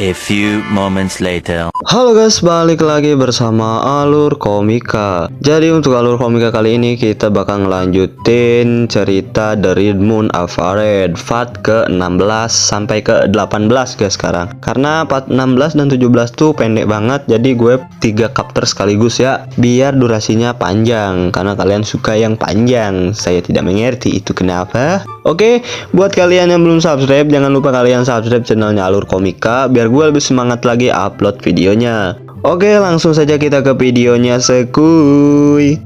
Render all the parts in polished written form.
A few moments later. Halo guys, balik lagi bersama Alur Komika. Jadi untuk Alur Komika kali ini kita bakal ngelanjutin cerita The Red Moon Avared part ke-16 sampai ke-18 guys sekarang. Karena part 16 dan 17 tuh pendek banget, jadi gue 3 chapter sekaligus ya, biar durasinya panjang. Karena kalian suka yang panjang, saya tidak mengerti itu kenapa. Oke, buat kalian yang belum subscribe, jangan lupa kalian subscribe channelnya Alur Komika biar gue lebih semangat lagi upload videonya. Oke, langsung saja kita ke videonya sekuy.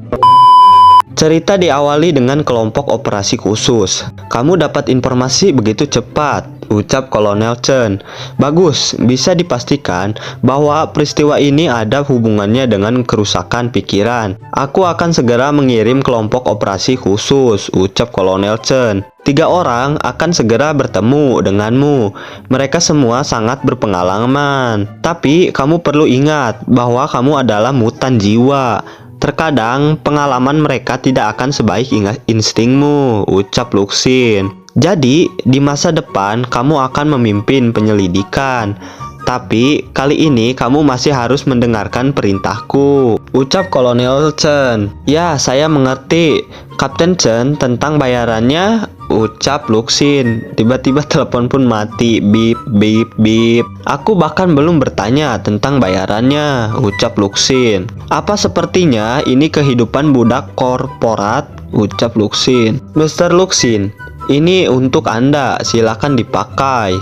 Cerita diawali dengan kelompok operasi khusus. Kamu dapat informasi begitu cepat, ucap Kolonel Chen. Bagus, bisa dipastikan bahwa peristiwa ini ada hubungannya dengan kerusakan pikiran. Aku akan segera mengirim kelompok operasi khusus, ucap Kolonel Chen. 3 orang akan segera bertemu denganmu. Mereka semua sangat berpengalaman. Tapi kamu perlu ingat bahwa kamu adalah mutan jiwa. Terkadang pengalaman mereka tidak akan sebaik instingmu, ucap Luxin. Jadi di masa depan kamu akan memimpin penyelidikan. Tapi kali ini kamu masih harus mendengarkan perintahku, ucap Kolonel Chen. Ya, saya mengerti, Kapten Chen. Tentang bayarannya, ucap Luxin. Tiba-tiba telepon pun mati. Bip bip bip. Aku bahkan belum bertanya tentang bayarannya, ucap Luxin. Apa sepertinya ini kehidupan budak korporat, ucap Luxin. Mr. Luxin, ini untuk Anda, silakan dipakai,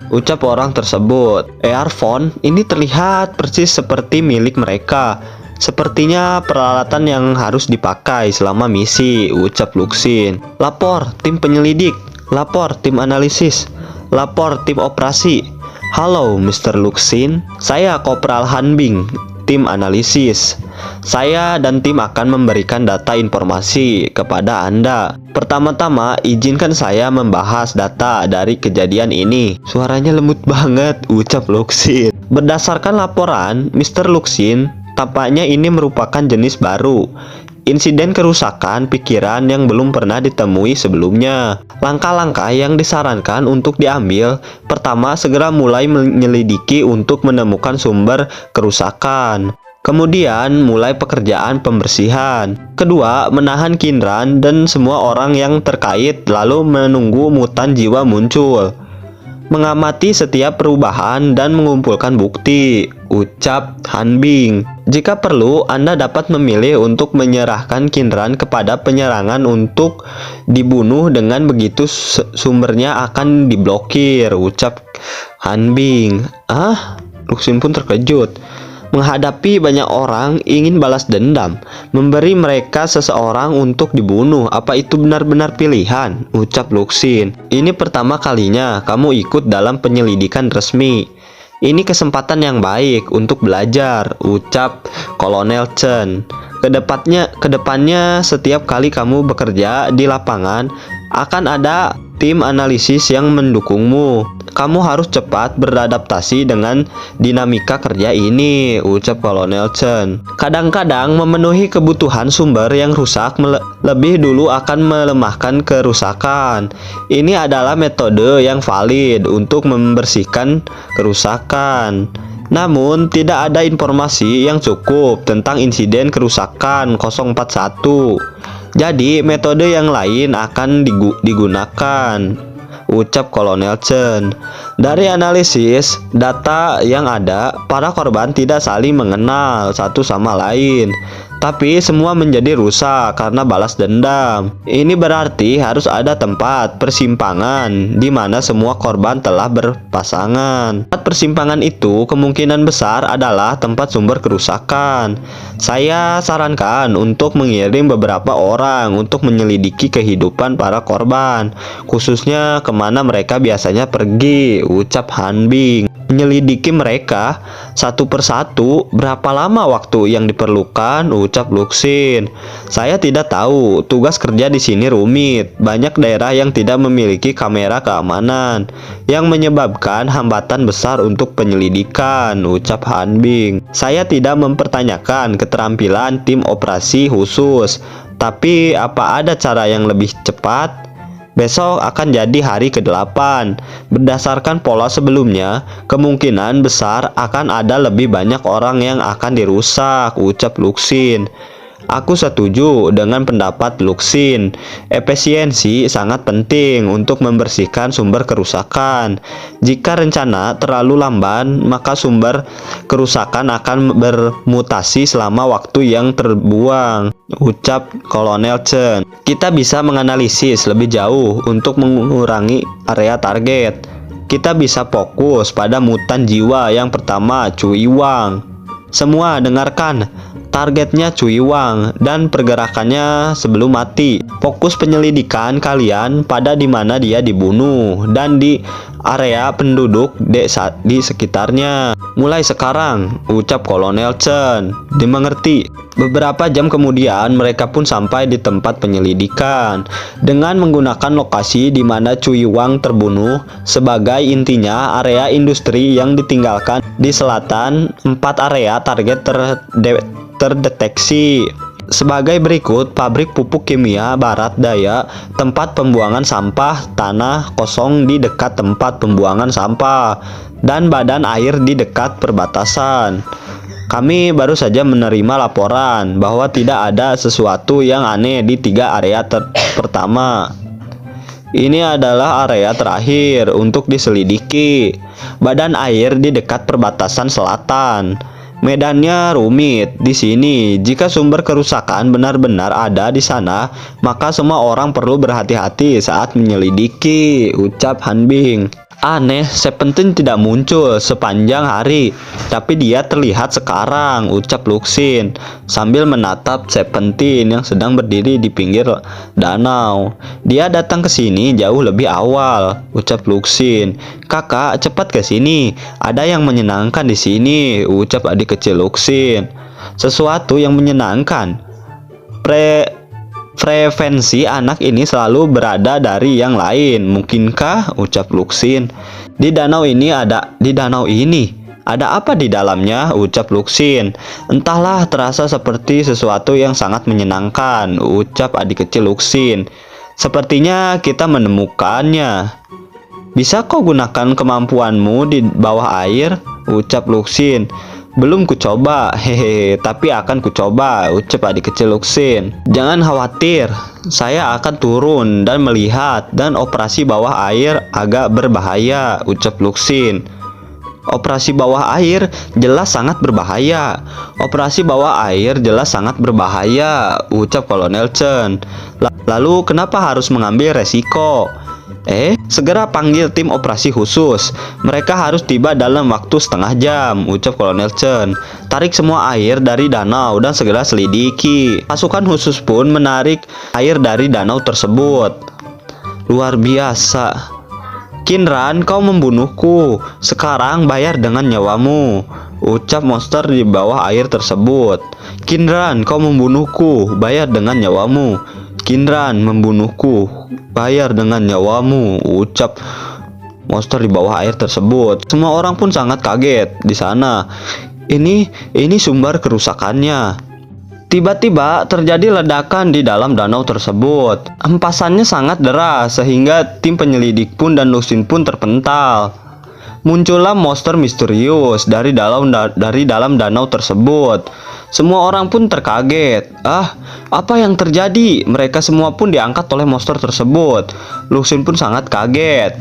ucap orang tersebut. Earphone ini terlihat persis seperti milik mereka. Sepertinya peralatan yang harus dipakai selama misi, ucap Luxin. Lapor tim penyelidik, lapor tim analisis, lapor tim operasi. Halo Mr. Luxin, saya Kopral Hanbing, tim analisis. Saya dan tim akan memberikan data informasi kepada Anda. Pertama-tama, izinkan saya membahas data dari kejadian ini. Suaranya lembut banget, ucap Luxin. Berdasarkan laporan, Mr. Luxin, tampaknya ini merupakan jenis baru. Insiden kerusakan pikiran yang belum pernah ditemui sebelumnya. Langkah-langkah yang disarankan untuk diambil: pertama, segera mulai menyelidiki untuk menemukan sumber kerusakan. Kemudian mulai pekerjaan pembersihan. Kedua, menahan Kinran dan semua orang yang terkait, lalu menunggu mutan jiwa muncul. Mengamati setiap perubahan dan mengumpulkan bukti, ucap Hanbing. Jika perlu, Anda dapat memilih untuk menyerahkan Kinran kepada penyerangan untuk dibunuh. Dengan begitu sumbernya akan diblokir, ucap Hanbing. Luxin pun terkejut. Menghadapi banyak orang ingin balas dendam, memberi mereka seseorang untuk dibunuh, apa itu benar-benar pilihan, ucap Luxin. Ini pertama kalinya kamu ikut dalam penyelidikan resmi. Ini kesempatan yang baik untuk belajar, ucap Kolonel Chen. Kedepannya setiap kali kamu bekerja di lapangan akan ada tim analisis yang mendukungmu. Kamu harus cepat beradaptasi dengan dinamika kerja ini, ucap Kolonel Chen. Kadang-kadang memenuhi kebutuhan sumber yang rusak lebih dulu akan melemahkan kerusakan. Ini adalah metode yang valid untuk membersihkan kerusakan. Namun tidak ada informasi yang cukup tentang insiden kerusakan 041. Jadi metode yang lain akan digunakan, ucap Kolonel Chen. Dari analisis data yang ada, para korban tidak saling mengenal satu sama lain, tapi semua menjadi rusak karena balas dendam. Ini berarti harus ada tempat persimpangan di mana semua korban telah berpasangan. Tempat persimpangan itu kemungkinan besar adalah tempat sumber kerusakan. Saya sarankan untuk mengirim beberapa orang untuk menyelidiki kehidupan para korban, khususnya kemana mereka biasanya pergi, ucap Hanbing. Menyelidiki mereka satu persatu, berapa lama waktu yang diperlukan, ucap Luxin. Saya tidak tahu, tugas kerja di sini rumit. Banyak daerah yang tidak memiliki kamera keamanan, yang menyebabkan hambatan besar untuk penyelidikan, ucap Hanbing. Saya tidak mempertanyakan keterampilan tim operasi khusus, tapi apa ada cara yang lebih cepat? Besok akan jadi hari ke-8. Berdasarkan pola sebelumnya, kemungkinan besar akan ada lebih banyak orang yang akan dirusak, ucap Luxin. Aku setuju dengan pendapat Luxin. Efisiensi sangat penting untuk membersihkan sumber kerusakan. Jika rencana terlalu lamban, maka sumber kerusakan akan bermutasi selama waktu yang terbuang, ucap Kolonel Chen. Kita bisa menganalisis lebih jauh untuk mengurangi area target. Kita bisa fokus pada mutan jiwa yang pertama, Cui Wang. Semua dengarkan, targetnya Cui Wang dan pergerakannya sebelum mati. Fokus penyelidikan kalian pada di mana dia dibunuh dan di area penduduk di sekitarnya. Mulai sekarang, ucap Kolonel Chen. Dimengerti. Beberapa jam kemudian mereka pun sampai di tempat penyelidikan dengan menggunakan lokasi di mana Cui Wang terbunuh sebagai intinya area industri yang ditinggalkan di selatan. 4 area target terdeteksi sebagai berikut: pabrik pupuk kimia barat daya, tempat pembuangan sampah, tanah kosong di dekat tempat pembuangan sampah, dan badan air di dekat perbatasan. Kami baru saja menerima laporan bahwa tidak ada sesuatu yang aneh di 3 area pertama. Ini adalah area terakhir untuk diselidiki. Badan air di dekat perbatasan selatan. Medannya rumit di sini. Jika sumber kerusakan benar-benar ada di sana, maka semua orang perlu berhati-hati saat menyelidiki, ucap Han Bing. Aneh, Seventeen tidak muncul sepanjang hari, tapi dia terlihat sekarang, ucap Luxin sambil menatap Seventeen yang sedang berdiri di pinggir danau. Dia datang ke sini jauh lebih awal, ucap Luxin. Kakak, cepat ke sini. Ada yang menyenangkan di sini, ucap adik kecil Luxin. Sesuatu yang menyenangkan. Frekuensi anak ini selalu berada dari yang lain. Mungkinkah? Ucap Luxin. Di danau ini ada apa di dalamnya? Ucap Luxin. Entahlah, terasa seperti sesuatu yang sangat menyenangkan, ucap adik kecil Luxin. Sepertinya kita menemukannya. Bisa kau gunakan kemampuanmu di bawah air? Ucap Luxin. Belum kucoba, hehehe, tapi akan kucoba, ucap adik kecil Luxin. Jangan khawatir, saya akan turun dan melihat, dan operasi bawah air agak berbahaya, ucap Luxin. Operasi bawah air jelas sangat berbahaya. Operasi bawah air jelas sangat berbahaya, ucap Kolonel Chen. Lalu kenapa harus mengambil resiko? Segera panggil tim operasi khusus. Mereka harus tiba dalam waktu setengah jam, ucap Kolonel Chen. Tarik semua air dari danau dan segera selidiki. Pasukan khusus pun menarik air dari danau tersebut. Luar biasa. Kinran, kau membunuhku. Sekarang bayar dengan nyawamu, ucap monster di bawah air tersebut. Kinran, kau membunuhku. Bayar dengan nyawamu. Kinran membunuhku, bayar dengan nyawamu, ucap monster di bawah air tersebut. Semua orang pun sangat kaget di sana. Ini sumber kerusakannya. Tiba-tiba terjadi ledakan di dalam danau tersebut. Hempasannya sangat deras sehingga tim penyelidik pun dan Luxin pun terpental. Muncullah monster misterius dari dalam danau tersebut. Semua orang pun terkaget. Apa yang terjadi? Mereka semua pun diangkat oleh monster tersebut. Luxin pun sangat kaget.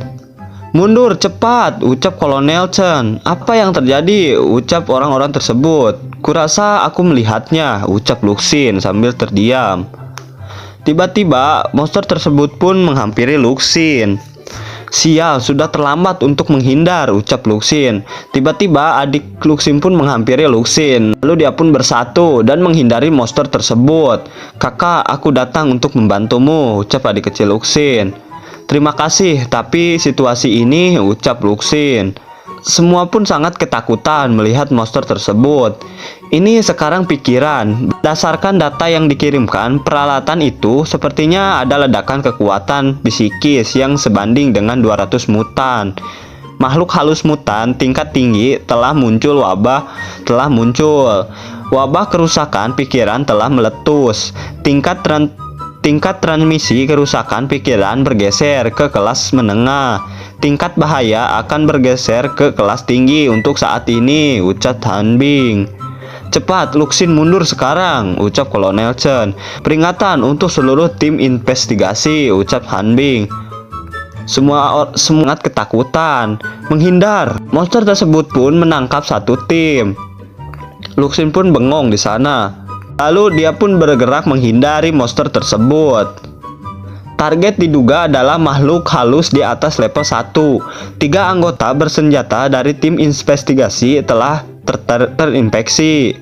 Mundur cepat, ucap Kolonel Chen. Apa yang terjadi? Ucap orang-orang tersebut. Kurasa aku melihatnya, ucap Luxin sambil terdiam. Tiba-tiba monster tersebut pun menghampiri Luxin. Sial, sudah terlambat untuk menghindar, ucap Luxin. Tiba-tiba adik Luxin pun menghampiri Luxin. Lalu dia pun bersatu dan menghindari monster tersebut. Kakak, aku datang untuk membantumu, ucap adik kecil Luxin. Terima kasih, tapi situasi ini, ucap Luxin. Semua pun sangat ketakutan melihat monster tersebut. Ini sekarang pikiran. Berdasarkan data yang dikirimkan, peralatan itu sepertinya ada ledakan kekuatan psikis yang sebanding dengan 200 mutan. Makhluk halus mutan tingkat tinggi telah muncul. Wabah kerusakan pikiran telah meletus. Tingkat Tingkat transmisi kerusakan pikiran bergeser ke kelas menengah. Tingkat bahaya akan bergeser ke kelas tinggi untuk saat ini, ucap Han Bing. Cepat, Luxin mundur sekarang, ucap Kolonel Chen. Peringatan untuk seluruh tim investigasi, ucap Han Bing. Semua sangat ketakutan, menghindar. Monster tersebut pun menangkap satu tim. Luxin pun bengong di sana. Lalu dia pun bergerak menghindari monster tersebut. Target diduga adalah makhluk halus di atas level 1. 3 anggota bersenjata dari tim investigasi telah terinfeksi.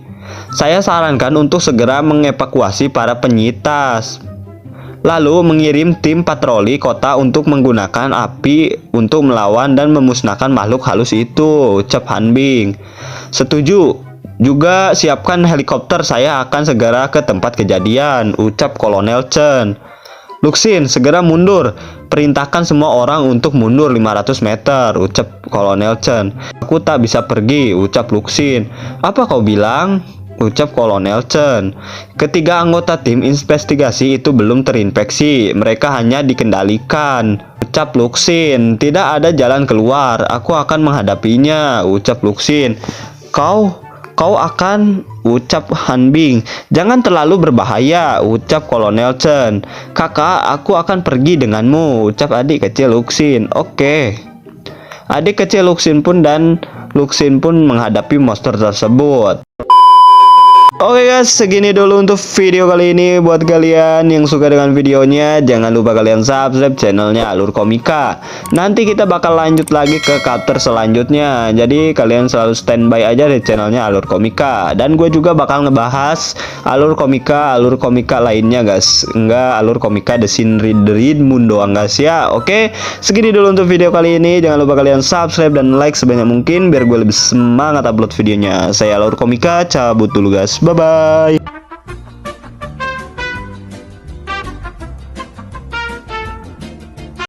Saya sarankan untuk segera mengevakuasi para penyintas. Lalu mengirim tim patroli kota untuk menggunakan api untuk melawan dan memusnahkan makhluk halus itu, ucap Han Bing. Setuju. Juga siapkan helikopter, saya akan segera ke tempat kejadian, ucap Kolonel Chen. Luxin, segera mundur. Perintahkan semua orang untuk mundur 500 meter, ucap Kolonel Chen. Aku tak bisa pergi, ucap Luxin. Apa kau bilang? Ucap Kolonel Chen. Ketiga anggota tim investigasi itu belum terinfeksi, mereka hanya dikendalikan, ucap Luxin. Tidak ada jalan keluar, aku akan menghadapinya, ucap Luxin. Kau akan, ucap Han Bing. Jangan terlalu berbahaya, ucap Kolonel Chen. Kakak, aku akan pergi denganmu, ucap adik kecil Luxin. Oke. Adik kecil Luxin pun menghadapi monster tersebut. Oke guys, segini dulu untuk video kali ini. Buat kalian yang suka dengan videonya, jangan lupa kalian subscribe channelnya Alur Komika. Nanti kita bakal lanjut lagi ke chapter selanjutnya. Jadi kalian selalu standby aja di channelnya Alur Komika. Dan gue juga bakal ngebahas alur komika lainnya guys. Enggak alur komika The Shinrin Moon doang guys ya. Oke, segini dulu untuk video kali ini. Jangan lupa kalian subscribe dan like sebanyak mungkin biar gue lebih semangat upload videonya. Saya Alur Komika, cabut dulu guys. Bye-bye.